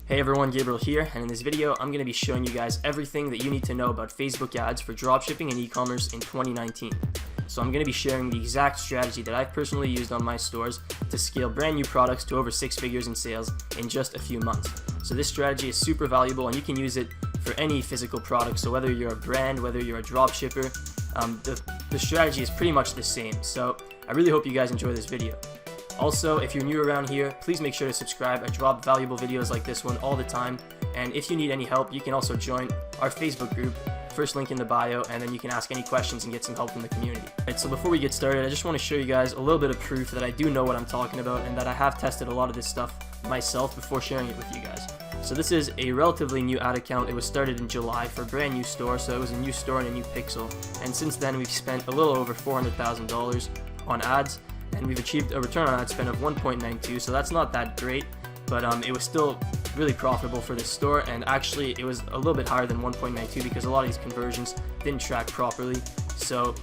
Hey everyone, Gabriel here, and in this video I'm going to be showing you guys everything that you need to know about Facebook ads for dropshipping and e-commerce in 2019. So I'm going to be sharing the exact strategy that I've personally used on my stores to scale brand new products to over 6 figures in sales in just a few months. So this strategy is super valuable and you can use it for any physical product. So whether you're a brand, whether you're a dropshipper, the strategy is pretty much the same. So I really hope you guys enjoy this video. Also, if you're new around here, please make sure to subscribe. I drop valuable videos like this one all the time. And if you need any help, you can also join our Facebook group, first link in the bio, and then you can ask any questions and get some help from the community. Alright, so before we get started, I just want to show you guys a little bit of proof that I do know what I'm talking about and that I have tested a lot of this stuff myself before sharing it with you guys. So this is a relatively new ad account. It was started in July for a brand new store, so it was a new store and a new pixel. And since then, we've spent a little over $400,000 on ads. And we've achieved a return on ad spend of 1.92, so that's not that great, but it was still really profitable for this store, and actually it was a little bit higher than 1.92 because a lot of these conversions didn't track properly. So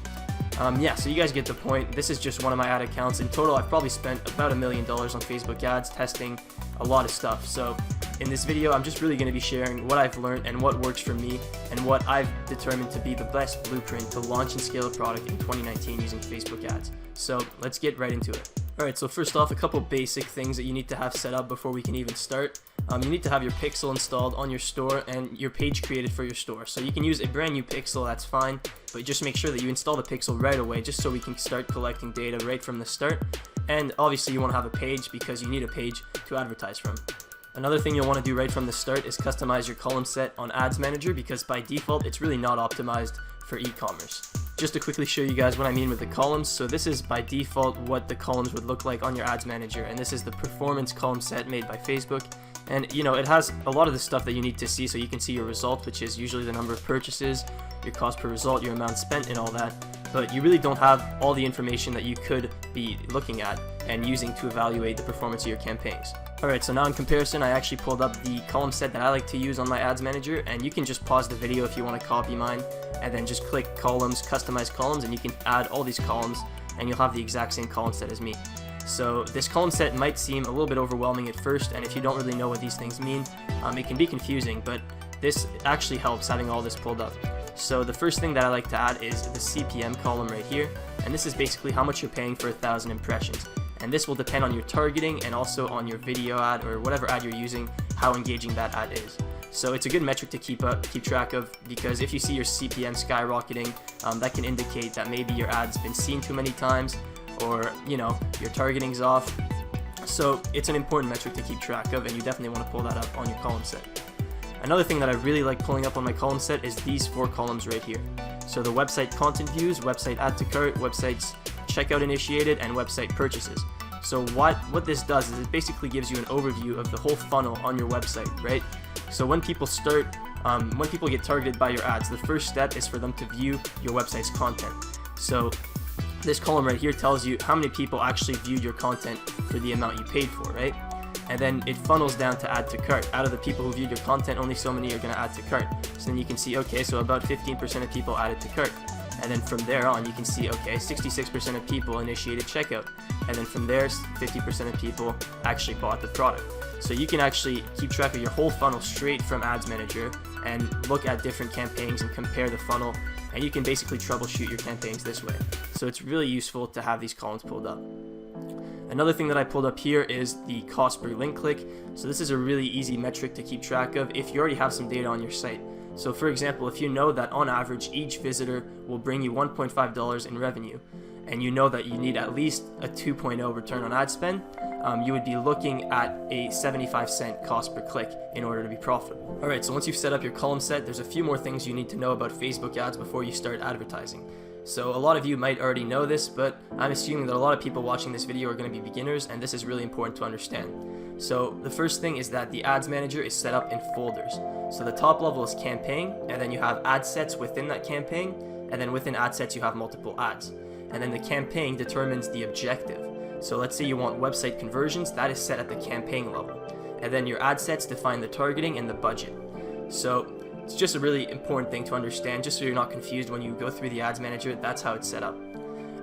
yeah, so you guys get the point. This is just one of my ad accounts. In total, I've probably spent about $1 million on Facebook ads testing a lot of stuff. So in this video, I'm just really going to be sharing what I've learned and what works for me and what I've determined to be the best blueprint to launch and scale a product in 2019 using Facebook ads. So let's get right into it. Alright, so first off, a couple basic things that you need to have set up before we can even start. You need to have your pixel installed on your store and your page created for your store. So you can use a brand new pixel, that's fine, but just make sure that you install the pixel right away just so we can start collecting data right from the start. And obviously you want to have a page because you need a page to advertise from. Another thing you'll want to do right from the start is customize your column set on Ads Manager because by default it's really not optimized for e-commerce. Just to quickly show you guys what I mean with the columns, so this is by default what the columns would look like on your Ads Manager, and this is the performance column set made by Facebook. And you know, it has a lot of the stuff that you need to see, so you can see your result, which is usually the number of purchases, your cost per result, your amount spent, and all that. But you really don't have all the information that you could be looking at and using to evaluate the performance of your campaigns. Alright, so now in comparison, I actually pulled up the column set that I like to use on my Ads Manager, and you can just pause the video if you want to copy mine, and then just click columns, customize columns, and you can add all these columns, and you'll have the exact same column set as me. So this column set might seem a little bit overwhelming at first, and if you don't really know what these things mean, it can be confusing, but this actually helps having all this pulled up. So the first thing that I like to add is the CPM column right here, and this is basically how much you're paying for 1,000 impressions. And this will depend on your targeting and also on your video ad or whatever ad you're using, how engaging that ad is. So it's a good metric to keep track of, because if you see your CPM skyrocketing, that can indicate that maybe your ad's been seen too many times, or you know, your targeting's off. So it's an important metric to keep track of, and you definitely want to pull that up on your column set. Another thing that I really like pulling up on my column set is these 4 columns right here. So the website content views, website add to cart, websites checkout initiated, and website purchases. So what this does is it basically gives you an overview of the whole funnel on your website, right? So when people get targeted by your ads, the first step is for them to view your website's content. So this column right here tells you how many people actually viewed your content for the amount you paid for, right? And then it funnels down to add to cart. Out of the people who viewed your content, only so many are going to add to cart. So then you can see, okay, so about 15% of people added to cart. And then from there on, you can see, okay, 66% of people initiated checkout. And then from there, 50% of people actually bought the product. So you can actually keep track of your whole funnel straight from Ads Manager and look at different campaigns and compare the funnel. And you can basically troubleshoot your campaigns this way. So it's really useful to have these columns pulled up. Another thing that I pulled up here is the cost per link click. So this is a really easy metric to keep track of if you already have some data on your site. So for example, if you know that on average each visitor will bring you $1.5 in revenue, and you know that you need at least a 2.0 return on ad spend, you would be looking at a 75-cent cost per click in order to be profitable. Alright, so once you've set up your column set, there's a few more things you need to know about Facebook ads before you start advertising. So a lot of you might already know this, but I'm assuming that a lot of people watching this video are going to be beginners, and this is really important to understand. So the first thing is that the Ads Manager is set up in folders. So the top level is campaign, and then you have ad sets within that campaign, and then within ad sets you have multiple ads. And then the campaign determines the objective. So let's say you want website conversions, that is set at the campaign level. And then your ad sets define the targeting and the budget. So it's just a really important thing to understand, just so you're not confused when you go through the Ads Manager. That's how it's set up.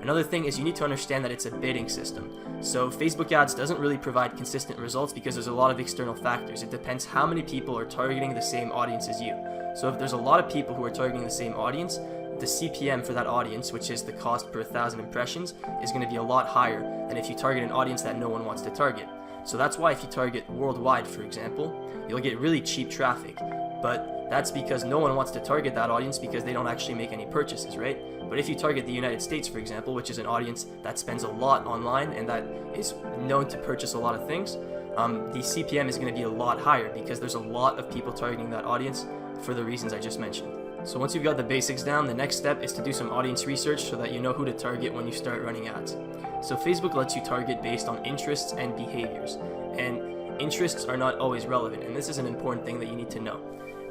Another thing is you need to understand that it's a bidding system. So Facebook ads doesn't really provide consistent results because there's a lot of external factors. It depends how many people are targeting the same audience as you. So if there's a lot of people who are targeting the same audience, the CPM for that audience, which is the cost per 1,000 impressions, is going to be a lot higher than if you target an audience that no one wants to target. So that's why if you target worldwide, for example, you'll get really cheap traffic. But that's because no one wants to target that audience because they don't actually make any purchases, right? But if you target the United States, for example, which is an audience that spends a lot online and that is known to purchase a lot of things, the CPM is going to be a lot higher because there's a lot of people targeting that audience for the reasons I just mentioned. So once you've got the basics down, the next step is to do some audience research so that you know who to target when you start running ads. So Facebook lets you target based on interests and behaviors, and interests are not always relevant, and this is an important thing that you need to know.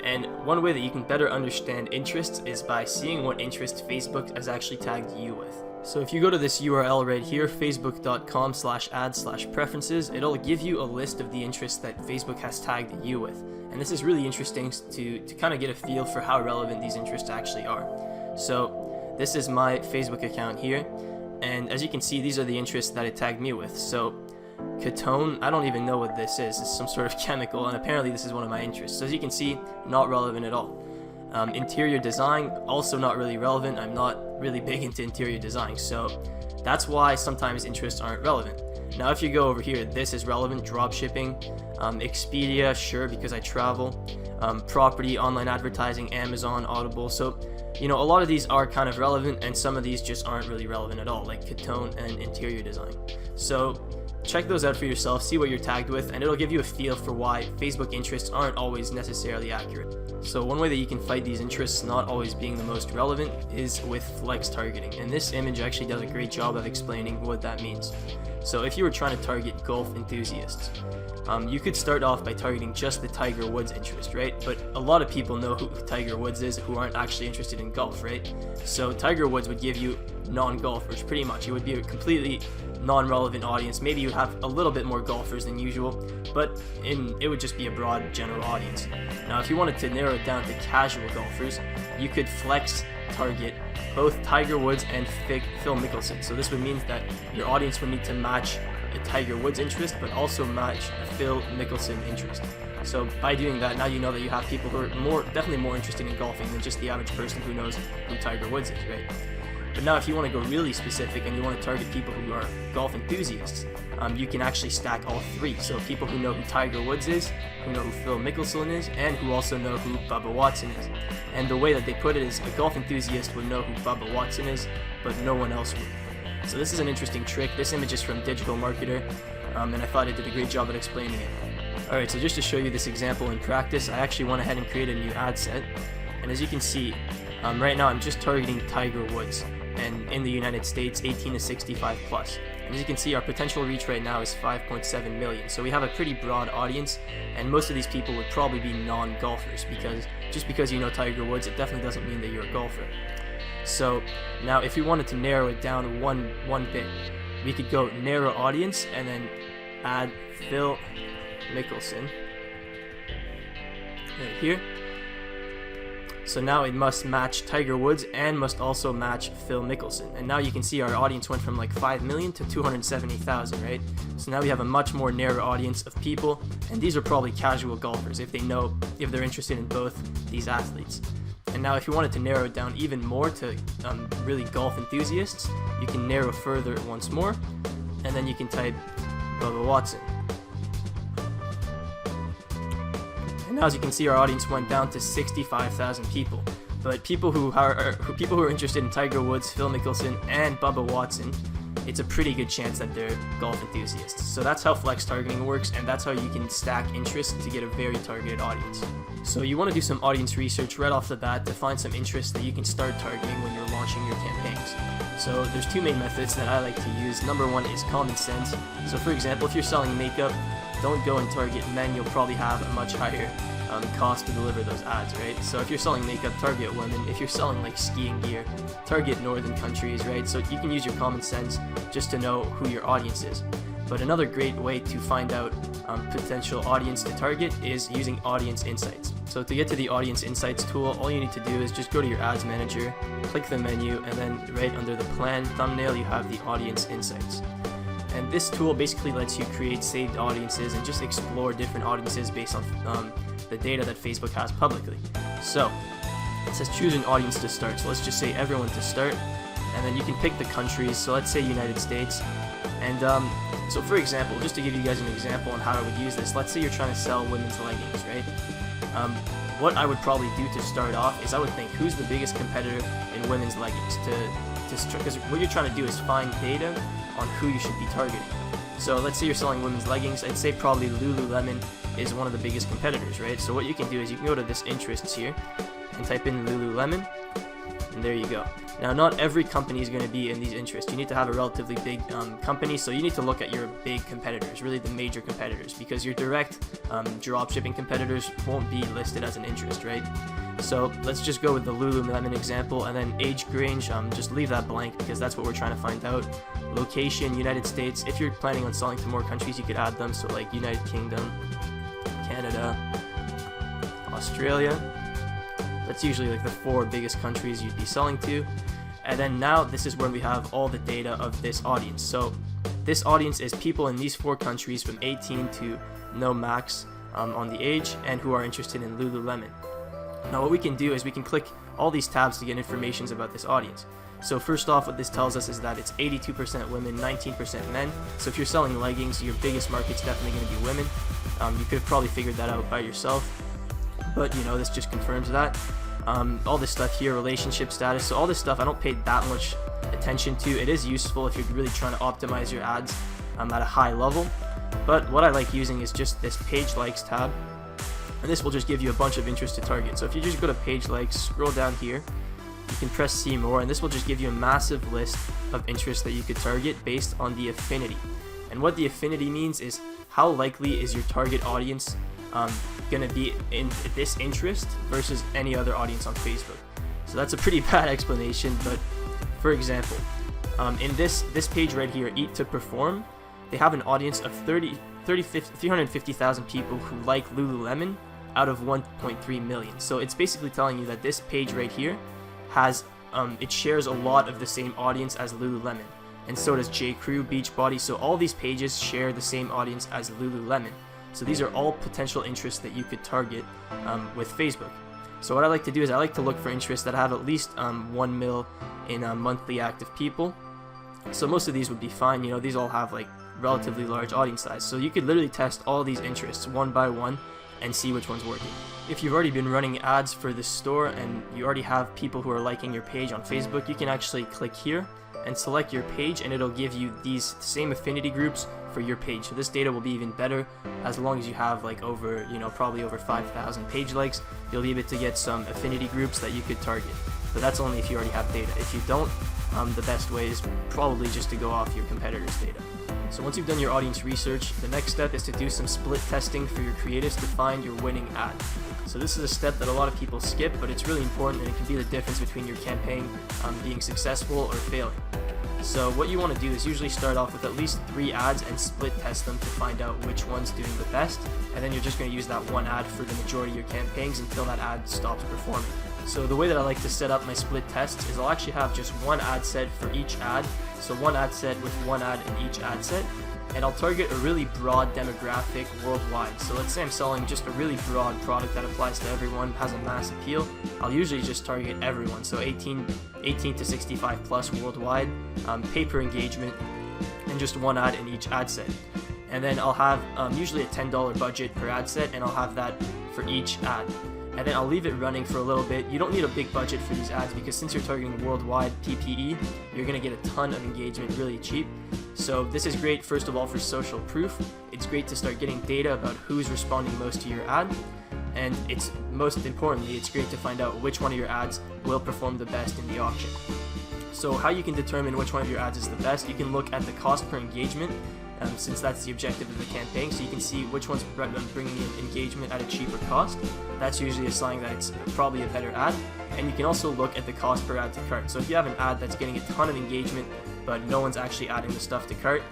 And one way that you can better understand interests is by seeing what interest Facebook has actually tagged you with. So if you go to this URL right here, facebook.com/ads/preferences, it'll give you a list of the interests that Facebook has tagged you with. And this is really interesting to kind of get a feel for how relevant these interests actually are. So this is my Facebook account here, and as you can see, these are the interests that it tagged me with. So ketone, I don't even know what this is. It's some sort of chemical, and apparently this is one of my interests. So as you can see, not relevant at all. Interior design, also not really relevant. I'm not really big into interior design, so that's why sometimes interests aren't relevant. Now if you go over here, this is relevant: dropshipping, Expedia, sure, because I travel, property, online advertising, Amazon, Audible. So a lot of these are kind of relevant, and some of these just aren't really relevant at all, like ketone and interior design. So check those out for yourself, see what you're tagged with, and it'll give you a feel for why Facebook interests aren't always necessarily accurate. So one way that you can fight these interests not always being the most relevant is with flex targeting, and this image actually does a great job of explaining what that means. So if you were trying to target golf enthusiasts, you could start off by targeting just the Tiger Woods interest, right? But a lot of people know who Tiger Woods is who aren't actually interested in golf, right? So Tiger Woods would give you non-golfers pretty much. It would be a completely non-relevant audience. Maybe you have a little bit more golfers than usual, but it would just be a broad general audience. Now if you wanted to narrow it down to casual golfers, you could flex target both Tiger Woods and Phil Mickelson. So this would mean that your audience would need to match a Tiger Woods interest, but also match a Phil Mickelson interest. So by doing that, now you know that you have people who are definitely more interested in golfing than just the average person who knows who Tiger Woods is, right? But now if you want to go really specific and you want to target people who are golf enthusiasts, you can actually stack all three. So people who know who Tiger Woods is, who know who Phil Mickelson is, and who also know who Bubba Watson is. And the way that they put it is a golf enthusiast would know who Bubba Watson is, but no one else would. So this is an interesting trick. This image is from Digital Marketer, and I thought it did a great job at explaining it. Alright, so just to show you this example in practice, I actually went ahead and created a new ad set. And as you can see, right now I'm just targeting Tiger Woods, and in the United States, 18 to 65 plus. And as you can see, our potential reach right now is 5.7 million. So we have a pretty broad audience, and most of these people would probably be non-golfers, because just because you know Tiger Woods, it definitely doesn't mean that you're a golfer. So now if we wanted to narrow it down one bit, we could go narrow audience and then add Phil Mickelson right here. So now it must match Tiger Woods and must also match Phil Mickelson. And now you can see our audience went from like 5 million to 270,000, right? So now we have a much more narrow audience of people, and these are probably casual golfers if they're interested in both these athletes. And now if you wanted to narrow it down even more to really golf enthusiasts, you can narrow further once more, and then you can type Bubba Watson. And now as you can see, our audience went down to 65,000 people. But people who are interested in Tiger Woods, Phil Mickelson, and Bubba Watson, it's a pretty good chance that they're golf enthusiasts. So that's how flex targeting works, and that's how you can stack interests to get a very targeted audience. So you want to do some audience research right off the bat to find some interests that you can start targeting when you're launching your campaigns. So there's two main methods that I like to use. Number one is common sense. So for example, if you're selling makeup, don't go and target men. You'll probably have a much higher cost to deliver those ads, right? So if you're selling makeup, target women. If you're selling like skiing gear, target northern countries, right? So you can use your common sense just to know who your audience is. But another great way to find out potential audience to target is using audience insights. So to get to the audience insights tool, all you need to do is just go to your ads manager, click the menu, and then right under the plan thumbnail you have the audience insights. And this tool basically lets you create saved audiences and just explore different audiences based on the data that Facebook has publicly. So it says choose an audience to start. So let's just say everyone to start, and then you can pick the countries. So let's say United States. And so for example, just to give you guys an example on how I would use this, let's say you're trying to sell women's leggings, right? What I would probably do to start off is I would think who's the biggest competitor in women's leggings because what you're trying to do is find data on who you should be targeting. So let's say you're selling women's leggings, I'd say probably Lululemon is one of the biggest competitors, right? So what you can do is you can go to this interests here and type in Lululemon, and there you go. Now, not every company is going to be in these interests. You need to have a relatively big company, so you need to look at your big competitors, really the major competitors, because your direct dropshipping competitors won't be listed as an interest, right? So let's just go with the Lululemon example, and then age range, just leave that blank because that's what we're trying to find out. Location, United States. If you're planning on selling to more countries, you could add them, so like United Kingdom, Canada, Australia. That's usually like the 4 biggest countries you'd be selling to. And then now this is where we have all the data of this audience. So this audience is people in these 4 countries from 18 to no max on the age and who are interested in Lululemon. Now what we can do is we can click all these tabs to get information about this audience. So first off, what this tells us is that it's 82% women, 19% men. So if you're selling leggings, your biggest market's definitely going to be women. You could have probably figured that out by yourself, but you know, this just confirms that. All this stuff here, relationship status, so all this stuff I don't pay that much attention to. It is useful if you're really trying to optimize your ads at a high level, but what I like using is just this page likes tab, and this will just give you a bunch of interest to target. So if you just go to page likes, scroll down here, you can press see more, and this will just give you a massive list of interests that you could target based on the affinity. And what the affinity means is how likely is your target audience going to be in this interest versus any other audience on Facebook. So that's a pretty bad explanation, but for example, in this page right here, Eat to Perform, they have an audience of 350,000 people who like Lululemon out of 1.3 million. So it's basically telling you that this page right here has it shares a lot of the same audience as Lululemon, and so does J.Crew, Beachbody. So all these pages share the same audience as Lululemon. So these are all potential interests that you could target with Facebook. So what I like to do is I like to look for interests that have at least 1 mil in monthly active people. So most of these would be fine. You know, these all have like relatively large audience size. So you could literally test all these interests one by one and see which one's working. If you've already been running ads for this store and you already have people who are liking your page on Facebook, you can actually click here and select your page, and it'll give you these same affinity groups for your page. So this data will be even better as long as you have like over, you know, probably over 5,000 page likes. You'll be able to get some affinity groups that you could target. But that's only if you already have data. If you don't, the best way is probably just to go off your competitors' data. So once you've done your audience research, the next step is to do some split testing for your creatives to find your winning ad. So this is a step that a lot of people skip, but it's really important, and it can be the difference between your campaign being successful or failing. So what you want to do is usually start off with at least 3 ads and split test them to find out which one's doing the best, and then you're just going to use that one ad for the majority of your campaigns until that ad stops performing. So the way that I like to set up my split tests is I'll actually have just one ad set for each ad, so one ad set with one ad in each ad set, and I'll target a really broad demographic worldwide. So let's say I'm selling just a really broad product that applies to everyone, has a mass appeal. I'll usually just target everyone, so 18 to 65 plus worldwide, pay per engagement, and just one ad in each ad set. And then I'll have usually a $10 budget per ad set, and I'll have that for each ad. And then I'll leave it running for a little bit. You don't need a big budget for these ads because since you're targeting worldwide PPE, you're going to get a ton of engagement really cheap. So this is great, first of all, for social proof. It's great to start getting data about who's responding most to your ad. And it's most importantly, it's great to find out which one of your ads will perform the best in the auction. So how you can determine which one of your ads is the best, you can look at the cost per engagement, since that's the objective of the campaign, so you can see which one's bringing in engagement at a cheaper cost. That's usually a sign that it's probably a better ad. And you can also look at the cost per add to cart. So if you have an ad that's getting a ton of engagement but no one's actually adding the stuff to cart,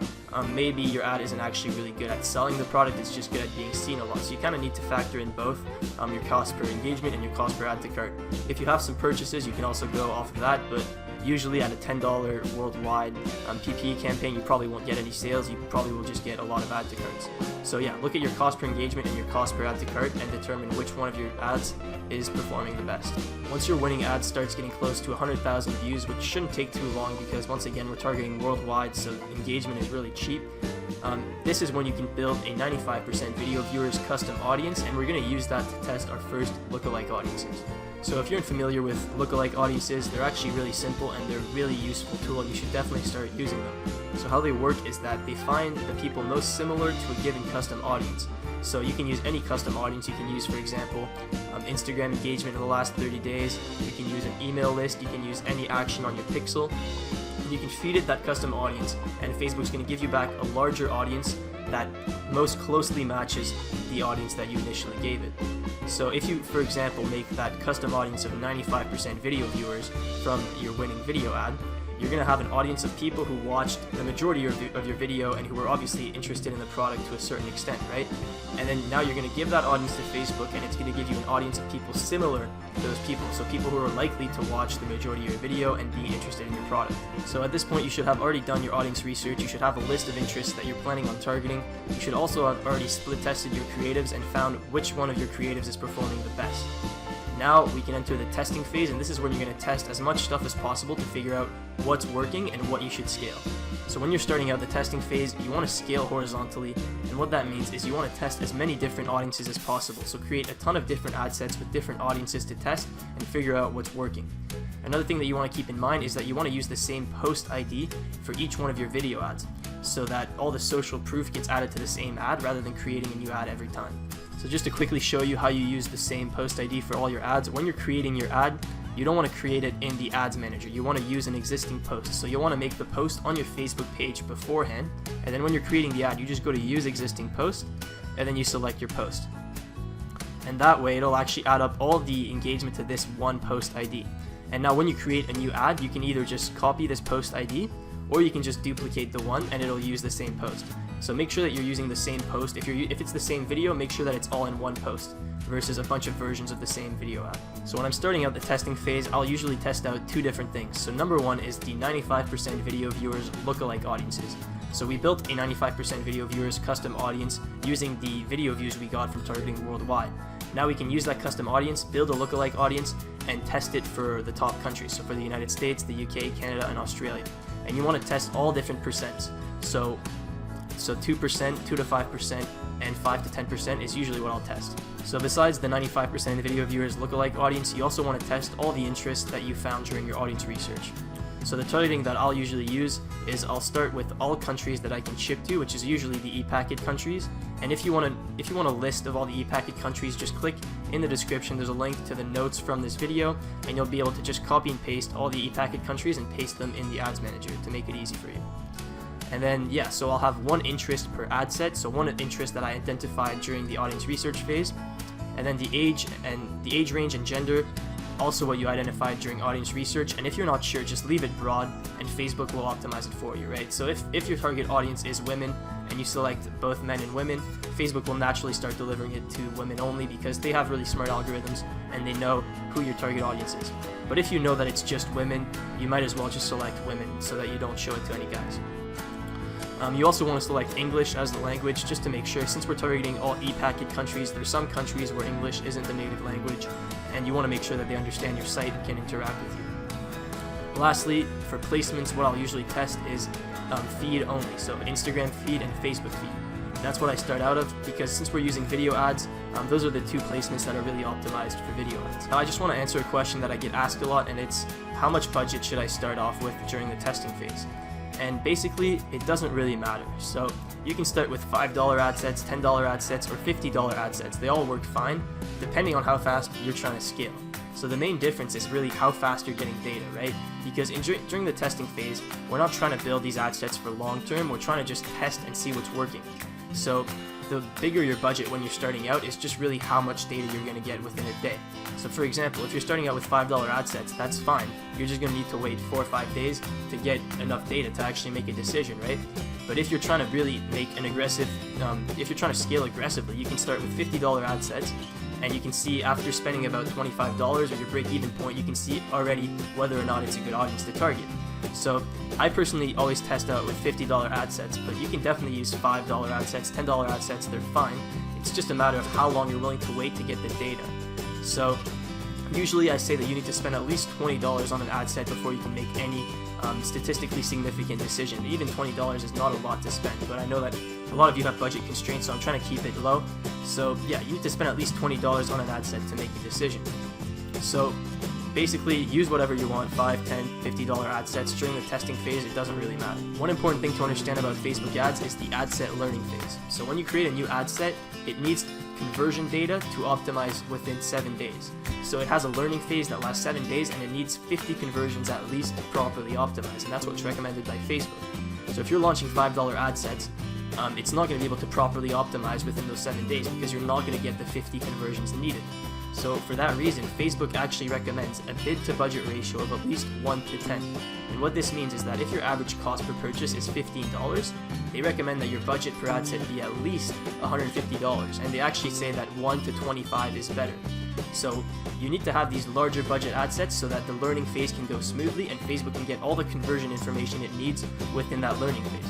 maybe your ad isn't actually really good at selling the product, it's just good at being seen a lot. So you kind of need to factor in both your cost per engagement and your cost per add to cart. If you have some purchases, you can also go off of that, but usually at a $10 worldwide PPE campaign, you probably won't get any sales. You probably will just get a lot of add to carts. So yeah, look at your cost per engagement and your cost per add to cart and determine which one of your ads is performing the best. Once your winning ad starts getting close to 100,000 views, which shouldn't take too long because once again we're targeting worldwide, so engagement is really cheap. This is when you can build a 95% video viewers custom audience, and we're going to use that to test our first lookalike audiences. So if you're unfamiliar with lookalike audiences, they're actually really simple and they're a really useful tool, and you should definitely start using them. So how they work is that they find the people most similar to a given custom audience. So you can use any custom audience. You can use, for example, Instagram engagement in the last 30 days. You can use an email list. You can use any action on your pixel. And you can feed it that custom audience, and Facebook's going to give you back a larger audience that most closely matches the audience that you initially gave it. So if you, for example, make that custom audience of 95% video viewers from your winning video ad, you're going to have an audience of people who watched the majority of your video and who were obviously interested in the product to a certain extent, right? And then now you're going to give that audience to Facebook, and it's going to give you an audience of people similar to those people. So people who are likely to watch the majority of your video and be interested in your product. So at this point, you should have already done your audience research. You should have a list of interests that you're planning on targeting. You should also have already split tested your creatives and found which one of your creatives is performing the best. Now we can enter the testing phase, and this is where you're going to test as much stuff as possible to figure out what's working and what you should scale. So when you're starting out the testing phase, you want to scale horizontally, and what that means is you want to test as many different audiences as possible. So create a ton of different ad sets with different audiences to test and figure out what's working. Another thing that you want to keep in mind is that you want to use the same post ID for each one of your video ads, so that all the social proof gets added to the same ad rather than creating a new ad every time. So just to quickly show you how you use the same post ID for all your ads, when you're creating your ad, you don't want to create it in the ads manager. You want to use an existing post. So you'll want to make the post on your Facebook page beforehand, and then when you're creating the ad, you just go to use existing post, and then you select your post. And that way it'll actually add up all the engagement to this one post ID. And now when you create a new ad, you can either just copy this post ID, or you can just duplicate the one and it'll use the same post. So make sure that you're using the same post. If it's the same video, make sure that it's all in one post versus a bunch of versions of the same video ad. So when I'm starting out the testing phase, I'll usually test out two different things. So number one is the 95% video viewers lookalike audiences. So we built a 95% video viewers custom audience using the video views we got from targeting worldwide. Now we can use that custom audience, build a lookalike audience, and test it for the top countries. So for the United States, the UK, Canada, and Australia. And you want to test all different percents. So 2%, 2 to 5%, and 5 to 10% is usually what I'll test. So besides the 95% video viewers lookalike audience, you also want to test all the interests that you found during your audience research. So the targeting that I'll usually use is I'll start with all countries that I can ship to, which is usually the e-packet countries. And if you want a list of all the e-packet countries, just click in the description. There's a link to the notes from this video, and you'll be able to just copy and paste all the e-packet countries and paste them in the ads manager to make it easy for you. And then so I'll have one interest per ad set, so one interest that I identified during the audience research phase, and then the age range and gender, also what you identified during audience research. And if you're not sure, just leave it broad and Facebook will optimize it for you, right? So if your target audience is women and you select both men and women, Facebook will naturally start delivering it to women only because they have really smart algorithms and they know who your target audience is. But if you know that it's just women, you might as well just select women so that you don't show it to any guys. You also want to select English as the language just to make sure, since we're targeting all e-packet countries, there's some countries where English isn't the native language, and you want to make sure that they understand your site and can interact with you. Lastly, for placements, what I'll usually test is feed only, so Instagram feed and Facebook feed. That's what I start out of, because since we're using video ads, those are the two placements that are really optimized for video ads. Now I just want to answer a question that I get asked a lot, and it's how much budget should I start off with during the testing phase? And basically, it doesn't really matter. So you can start with $5 ad sets, $10 ad sets, or $50 ad sets. They all work fine, depending on how fast you're trying to scale. So the main difference is really how fast you're getting data, right? Because during the testing phase, we're not trying to build these ad sets for long term. We're trying to just test and see what's working. So the bigger your budget when you're starting out is just really how much data you're going to get within a day. So for example, if you're starting out with $5 ad sets, that's fine. You're just going to need to wait 4 or 5 days to get enough data to actually make a decision, right? But if you're trying to really make an aggressive, if you're trying to scale aggressively, you can start with $50 ad sets, and you can see after spending about $25 or your break-even point, you can see already whether or not it's a good audience to target. So I personally always test out with $50 ad sets, but you can definitely use $5 ad sets, $10 ad sets, they're fine. It's just a matter of how long you're willing to wait to get the data. So usually I say that you need to spend at least $20 on an ad set before you can make any statistically significant decision. Even $20 is not a lot to spend, but I know that a lot of you have budget constraints, so I'm trying to keep it low. So yeah, you need to spend at least $20 on an ad set to make a decision. So basically, use whatever you want, $5, $10, $50 ad sets. During the testing phase, it doesn't really matter. One important thing to understand about Facebook ads is the ad set learning phase. So when you create a new ad set, it needs conversion data to optimize within 7 days. So it has a learning phase that lasts 7 days, and it needs 50 conversions at least to properly optimize, and that's what's recommended by Facebook. So if you're launching $5 ad sets, it's not going to be able to properly optimize within those 7 days because you're not going to get the 50 conversions needed. So for that reason, Facebook actually recommends a bid to budget ratio of at least 1 to 10. And what this means is that if your average cost per purchase is $15, they recommend that your budget per ad set be at least $150, and they actually say that 1 to 25 is better. So you need to have these larger budget ad sets so that the learning phase can go smoothly and Facebook can get all the conversion information it needs within that learning phase.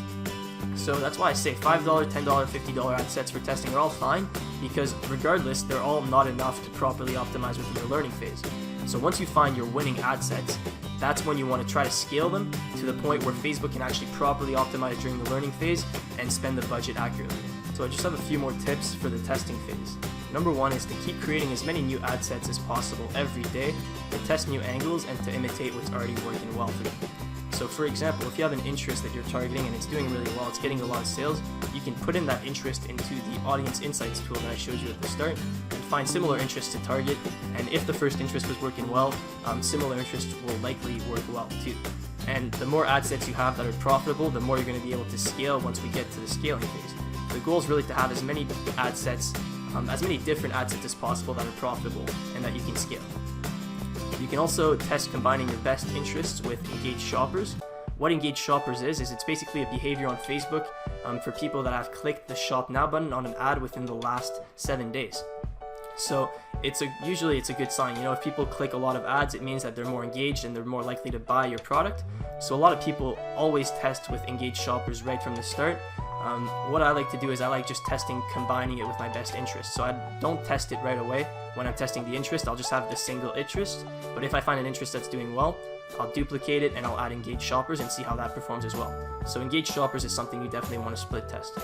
So that's why I say $5, $10, $50 ad sets for testing are all fine, because regardless, they're all not enough to properly optimize within your learning phase. So once you find your winning ad sets, that's when you want to try to scale them to the point where Facebook can actually properly optimize during the learning phase and spend the budget accurately. So I just have a few more tips for the testing phase. Number 1 is to keep creating as many new ad sets as possible every day to test new angles and to imitate what's already working well for you. So for example, if you have an interest that you're targeting and it's doing really well, it's getting a lot of sales, you can put in that interest into the audience insights tool that I showed you at the start and find similar interests to target, and if the first interest was working well, similar interests will likely work well too. And the more ad sets you have that are profitable, the more you're going to be able to scale once we get to the scaling phase. The goal is really to have as many ad sets, as many different ad sets as possible that are profitable and that you can scale. You can also test combining your best interests with engaged shoppers. What engaged shoppers is it's basically a behavior on Facebook for people that have clicked the Shop Now button on an ad within the last 7 days. So usually it's a good sign. You know, if people click a lot of ads, it means that they're more engaged and they're more likely to buy your product. So a lot of people always test with engaged shoppers right from the start. What I like to do is I like just testing, combining it with my best interest. So I don't test it right away when I'm testing the interest. I'll just have the single interest. But if I find an interest that's doing well, I'll duplicate it and I'll add engaged shoppers and see how that performs as well. So engaged shoppers is something you definitely want to split test.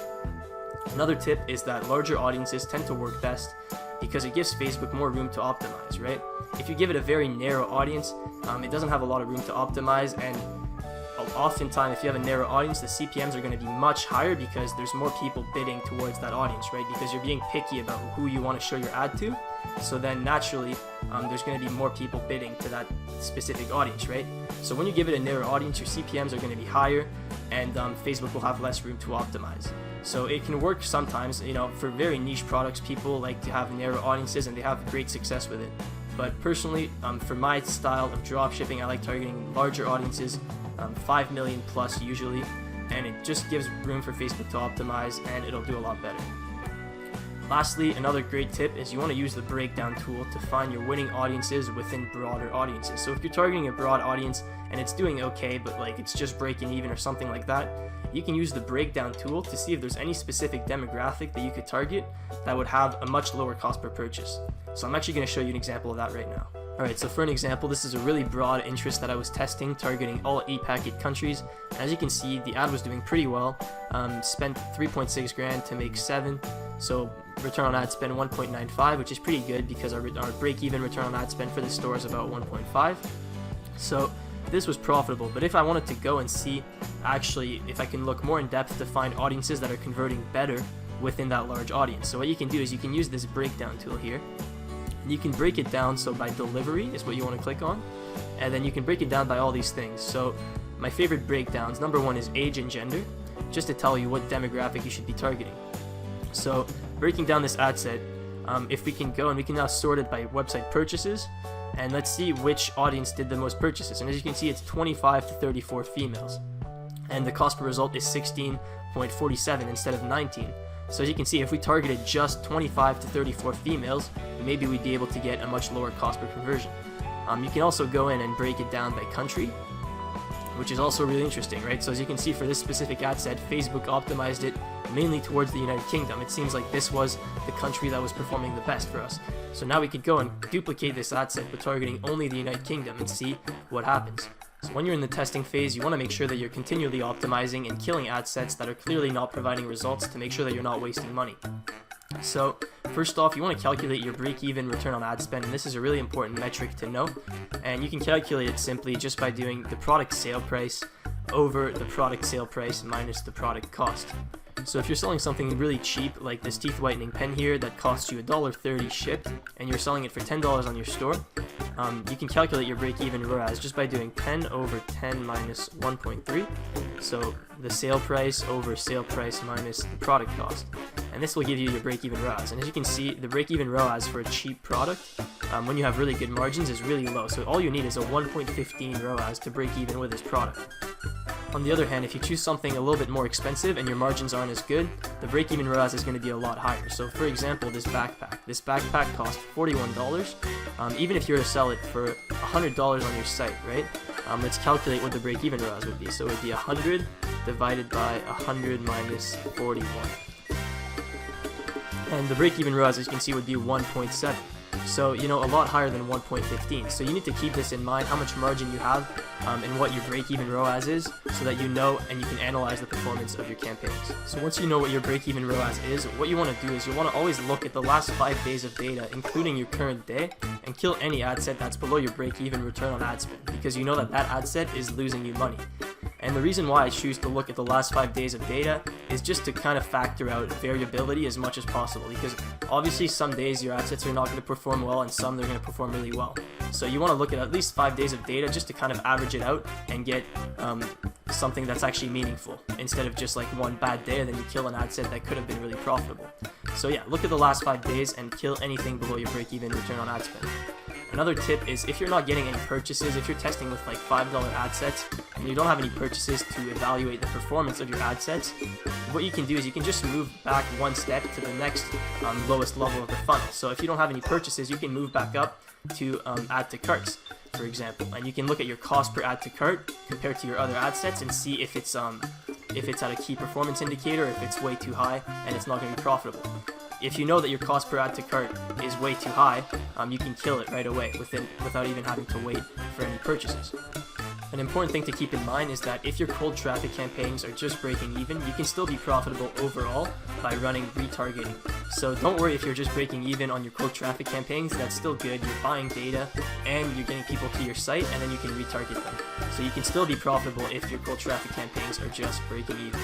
Another tip is that larger audiences tend to work best because it gives Facebook more room to optimize, right? If you give it a very narrow audience, it doesn't have a lot of room to optimize, and oftentimes if you have a narrow audience, the CPMs are going to be much higher because there's more people bidding towards that audience, right? Because you're being picky about who you want to show your ad to. So then naturally, there's going to be more people bidding to that specific audience, right? So when you give it a narrow audience, your CPMs are going to be higher, and Facebook will have less room to optimize. So it can work sometimes, you know, for very niche products, people like to have narrow audiences and they have great success with it. But personally, for my style of dropshipping, I like targeting larger audiences, 5 million plus usually, and it just gives room for Facebook to optimize and it'll do a lot better. Lastly, another great tip is you want to use the breakdown tool to find your winning audiences within broader audiences. So if you're targeting a broad audience and it's doing okay, but like it's just breaking even or something like that, you can use the breakdown tool to see if there's any specific demographic that you could target that would have a much lower cost per purchase. So I'm actually going to show you an example of that right now. Alright, so for an example, this is a really broad interest that I was testing, targeting all e-packet countries. As you can see, the ad was doing pretty well. Spent 3.6 grand to make 7, so return on ad spend 1.95, which is pretty good because our break-even return on ad spend for this store is about 1.5. So this was profitable, but if I wanted to go and see actually if I can look more in depth to find audiences that are converting better within that large audience. So what you can do is you can use this breakdown tool here. You can break it down, so by delivery is what you want to click on, and then you can break it down by all these things. So my favorite breakdowns, number 1 is age and gender, just to tell you what demographic you should be targeting. So breaking down this ad set, if we can go and we can now sort it by website purchases, and let's see which audience did the most purchases. And as you can see, it's 25 to 34 females, and the cost per result is 16.47 instead of 19. So as you can see, if we targeted just 25 to 34 females, maybe we'd be able to get a much lower cost per conversion. You can also go in and break it down by country, which is also really interesting, right? So as you can see, for this specific ad set, Facebook optimized it mainly towards the United Kingdom. It seems like this was the country that was performing the best for us. So now we could go and duplicate this ad set but targeting only the United Kingdom and see what happens. So when you're in the testing phase, you want to make sure that you're continually optimizing and killing ad sets that are clearly not providing results to make sure that you're not wasting money. So first off, you want to calculate your break-even return on ad spend, and this is a really important metric to know. And you can calculate it simply just by doing the product sale price over the product sale price minus the product cost. So if you're selling something really cheap, like this teeth whitening pen here that costs you $1.30 shipped, and you're selling it for $10 on your store, you can calculate your break-even ROAS just by doing 10 over 10 minus 1.3. So the sale price over sale price minus the product cost. And this will give you your break-even ROAS. And as you can see, the break-even ROAS for a cheap product, when you have really good margins, is really low. So all you need is a 1.15 ROAS to break even with this product. On the other hand, if you choose something a little bit more expensive and your margins aren't as good, the break-even ROAS is going to be a lot higher. So for example, this backpack costs $41. Even if you were to sell it for $100 on your site, right? Let's calculate what the break-even ROAS would be. So it would be 100 divided by 100 minus 41. And the break-even ROAS, as you can see, would be 1.7. So, a lot higher than 1.15. So you need to keep this in mind, how much margin you have and what your break-even ROAS is, so that you know and you can analyze the performance of your campaigns. So once you know what your break-even ROAS is, what you want to do is you want to always look at the last 5 days of data, including your current day, and kill any ad set that's below your break-even return on ad spend, because you know that that ad set is losing you money. And the reason why I choose to look at the last 5 days of data is just to kind of factor out variability as much as possible, because obviously some days your ad sets are not going to perform well and some they're going to perform really well. So you want to look at least 5 days of data just to kind of average it out and get something that's actually meaningful, instead of just like one bad day and then you kill an ad set that could have been really profitable. So yeah, look at the last 5 days and kill anything below your break-even return on ad spend. Another tip is, if you're not getting any purchases, if you're testing with like $5 ad sets and you don't have any purchases to evaluate the performance of your ad sets, what you can do is you can just move back one step to the next lowest level of the funnel. So if you don't have any purchases, you can move back up to add to carts, for example, and you can look at your cost per add to cart compared to your other ad sets and see if it's at a key performance indicator, if it's way too high and it's not going to be profitable. If you know that your cost per add to cart is way too high, you can kill it right away without even having to wait for any purchases. An important thing to keep in mind is that if your cold traffic campaigns are just breaking even, you can still be profitable overall by running retargeting. So don't worry if you're just breaking even on your cold traffic campaigns, that's still good. You're buying data and you're getting people to your site, and then you can retarget them. So you can still be profitable if your cold traffic campaigns are just breaking even.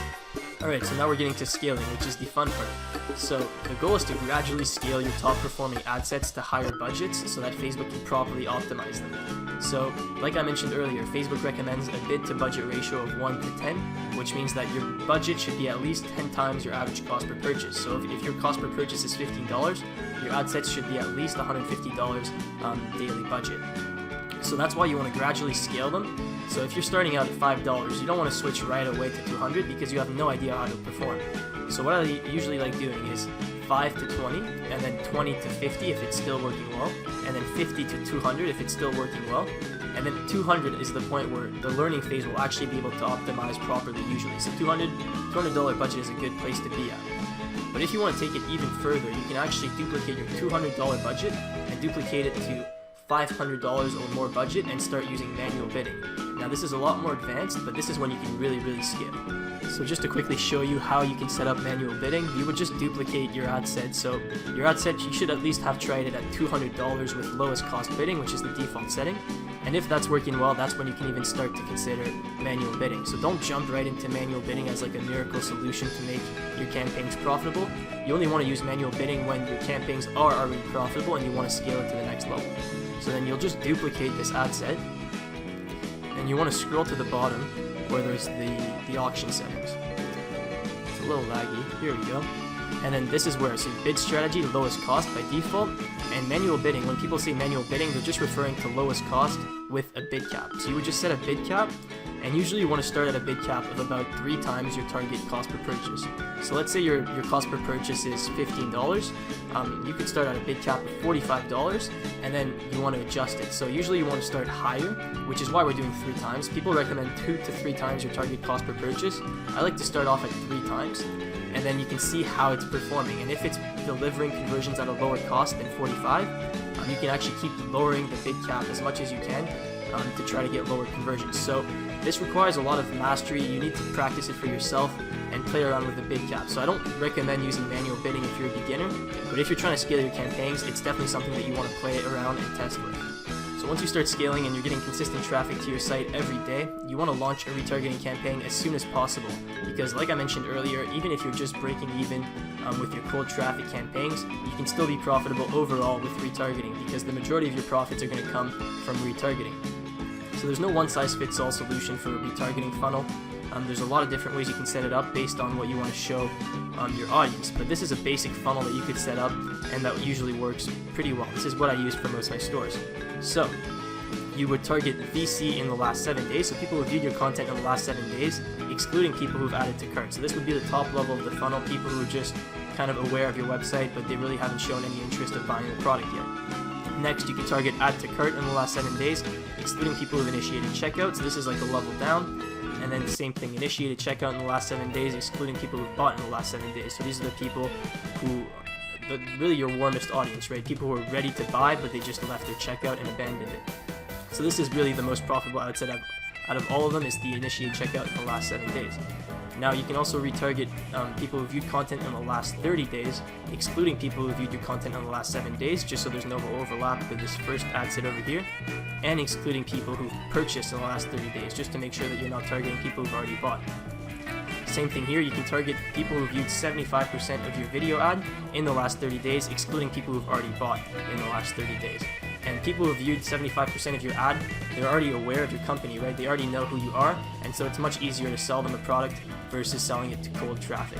Alright, so now we're getting to scaling, which is the fun part. So the goal is to gradually scale your top performing ad sets to higher budgets so that Facebook can properly optimize them. So, like I mentioned earlier, Facebook recommends a bid to budget ratio of 1 to 10, which means that your budget should be at least 10 times your average cost per purchase. So if your cost per purchase is $15, your ad sets should be at least $150 daily budget. So that's why you want to gradually scale them. So if you're starting out at $5, you don't want to switch right away to $200 because you have no idea how to perform. So what I usually like doing is 5 to 20, and then 20 to 50 if it's still working well, and then 50 to 200 if it's still working well, and then 200 is the point where the learning phase will actually be able to optimize properly usually. So $200 budget is a good place to be at. But if you want to take it even further, you can actually duplicate your $200 budget and duplicate it to $500 or more budget and start using manual bidding. Now this is a lot more advanced, but this is when you can really scale. So just to quickly show you how you can set up manual bidding, you would just duplicate your ad set. So your ad set, you should at least have tried it at $200 with lowest cost bidding, which is the default setting. And if that's working well, that's when you can even start to consider manual bidding. So don't jump right into manual bidding as like a miracle solution to make your campaigns profitable. You only want to use manual bidding when your campaigns are already profitable and you want to scale it to the next level. So then you'll just duplicate this ad set, and you want to scroll to the bottom where there's the auction settings. It's a little laggy. Here we go. And then this is where, so bid strategy, lowest cost by default, and manual bidding. When people say manual bidding, they're just referring to lowest cost with a bid cap. So you would just set a bid cap, and usually you want to start at a bid cap of about 3 times your target cost per purchase. So let's say your cost per purchase is $15. You could start at a bid cap of $45, and then you want to adjust it. So usually you want to start higher, which is why we're doing 3 times. People recommend 2 to 3 times your target cost per purchase. I like to start off at 3 times, and then you can see how it's performing. And if it's delivering conversions at a lower cost than 45, you can actually keep lowering the bid cap as much as you can to try to get lower conversions. So this requires a lot of mastery. You need to practice it for yourself and play around with the bid cap. So I don't recommend using manual bidding if you're a beginner, but if you're trying to scale your campaigns, it's definitely something that you want to play around and test with. So once you start scaling and you're getting consistent traffic to your site every day, you want to launch a retargeting campaign as soon as possible, because like I mentioned earlier, even if you're just breaking even with your cold traffic campaigns, you can still be profitable overall with retargeting, because the majority of your profits are going to come from retargeting. So there's no one-size-fits-all solution for a retargeting funnel. There's a lot of different ways you can set it up based on what you want to show your audience, but this is a basic funnel that you could set up, and that usually works pretty well. This is what I use for most of my stores. So you would target VC in the last 7 days, so people who viewed your content in the last 7 days, excluding people who've added to cart. So this would be the top level of the funnel, people who are just kind of aware of your website, but they really haven't shown any interest in buying the product yet. Next, you can target add to cart in the last 7 days, excluding people who've initiated checkout. So this is like a level down. And then the same thing, initiated checkout in the last 7 days, excluding people who've bought in the last 7 days. So these are the people who, really your warmest audience, right? People who are ready to buy, but they just left their checkout and abandoned it. So this is really the most profitable outset out of all of them, is the initiate checkout in the last 7 days. Now you can also retarget people who viewed content in the last 30 days, excluding people who viewed your content in the last 7 days, just so there's no overlap with this first ad set over here, and excluding people who've purchased in the last 30 days, just to make sure that you're not targeting people who've already bought. Same thing here, you can target people who viewed 75% of your video ad in the last 30 days, excluding people who've already bought in the last 30 days. And people who viewed 75% of your ad, they're already aware of your company, right? They already know who you are, and so it's much easier to sell them a product versus selling it to cold traffic.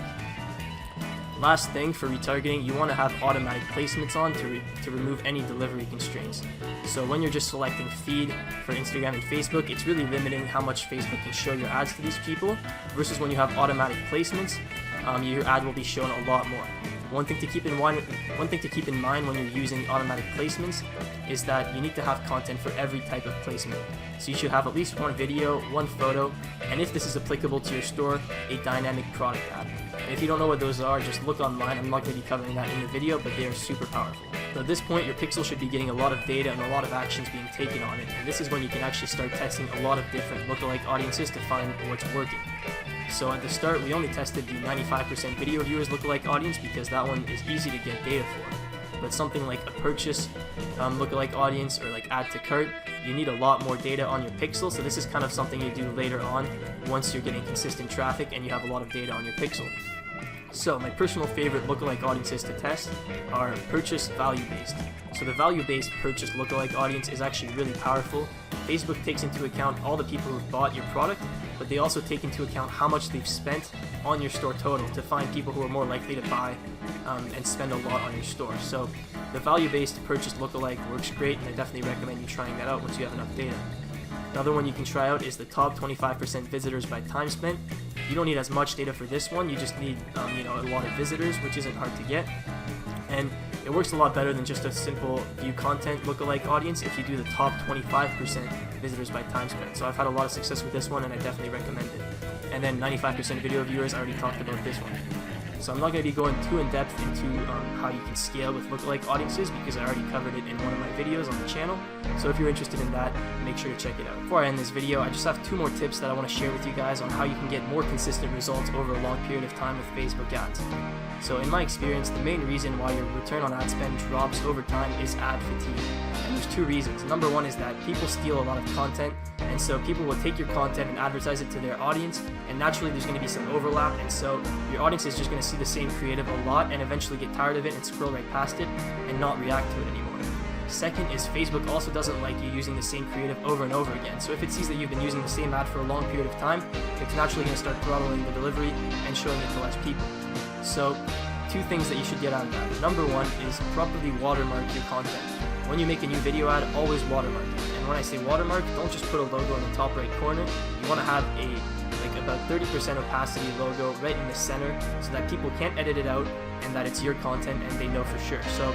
Last thing for retargeting, you want to have automatic placements on to remove any delivery constraints. So when you're just selecting feed for Instagram and Facebook, it's really limiting how much Facebook can show your ads to these people, versus when you have automatic placements, your ad will be shown a lot more. One thing to keep in mind when you're using automatic placements is that you need to have content for every type of placement. So you should have at least one video, one photo, and if this is applicable to your store, a dynamic product ad. And if you don't know what those are, just look online. I'm not going to be covering that in the video, but they are super powerful. So at this point, your pixel should be getting a lot of data and a lot of actions being taken on it, and this is when you can actually start testing a lot of different lookalike audiences to find what's working. So at the start, we only tested the 95% video viewers lookalike audience because that one is easy to get data for. But something like a purchase lookalike audience or like add to cart, you need a lot more data on your pixel. So this is kind of something you do later on once you're getting consistent traffic and you have a lot of data on your pixel. So my personal favorite lookalike audiences to test are purchase value-based. So the value-based purchase lookalike audience is actually really powerful. Facebook takes into account all the people who've bought your product, but they also take into account how much they've spent on your store total to find people who are more likely to buy and spend a lot on your store. So the value-based purchase lookalike works great, and I definitely recommend you trying that out once you have enough data. Another one you can try out is the top 25% visitors by time spent. You don't need as much data for this one, you just need a lot of visitors, which isn't hard to get. And it works a lot better than just a simple view content lookalike audience if you do the top 25% visitors by time spent. So I've had a lot of success with this one, and I definitely recommend it. And then 95% video viewers, I already talked about this one. So I'm not going to be going too in depth into how you can scale with lookalike audiences because I already covered it in one of my videos on the channel. So if you're interested in that, make sure to check it out. Before I end this video, I just have 2 more tips that I want to share with you guys on how you can get more consistent results over a long period of time with Facebook ads. So in my experience, the main reason why your return on ad spend drops over time is ad fatigue. And there's 2 reasons. Number one is that people steal a lot of content, and so people will take your content and advertise it to their audience, and naturally there's going to be some overlap, and so your audience is just going to see the same creative a lot and eventually get tired of it and scroll right past it and not react to it anymore. Second is Facebook also doesn't like you using the same creative over and over again. So if it sees that you've been using the same ad for a long period of time, it's naturally going to start throttling the delivery and showing it to less people. So two things that you should get out of that. Number one is properly watermark your content. When you make a new video ad, always watermark it. And when I say watermark, don't just put a logo in the top right corner. You want to have a about 30% opacity logo right in the center so that people can't edit it out and that it's your content and they know for sure. So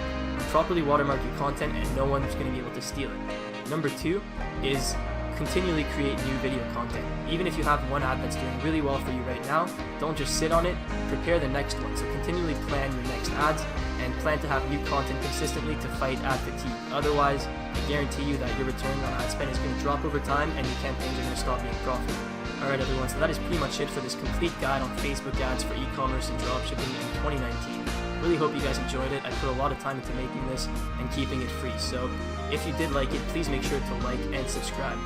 properly watermark your content and no one's going to be able to steal it. Number two is continually create new video content. Even if you have one ad that's doing really well for you right now, don't just sit on it, prepare the next one. So continually plan your next ads and plan to have new content consistently to fight ad fatigue. Otherwise, I guarantee you that your return on ad spend is going to drop over time and your campaigns are going to stop being profitable. Alright everyone, so that is pretty much it for this complete guide on Facebook ads for e-commerce and dropshipping in 2019. Really hope you guys enjoyed it. I put a lot of time into making this and keeping it free, so if you did like it, please make sure to like and subscribe.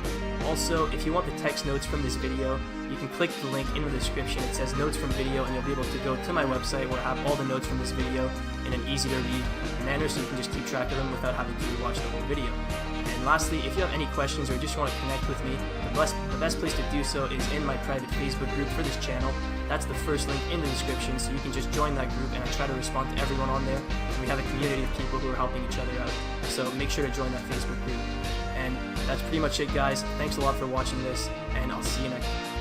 Also, if you want the text notes from this video, you can click the link in the description. It says notes from video and you'll be able to go to my website where I have all the notes from this video in an easy to read manner so you can just keep track of them without having to watch the whole video. And lastly, if you have any questions or just want to connect with me, the best place to do so is in my private Facebook group for this channel. That's the first link in the description, so you can just join that group and I try to respond to everyone on there. And we have a community of people who are helping each other out, so make sure to join that Facebook group. And that's pretty much it, guys. Thanks a lot for watching this, and I'll see you next time.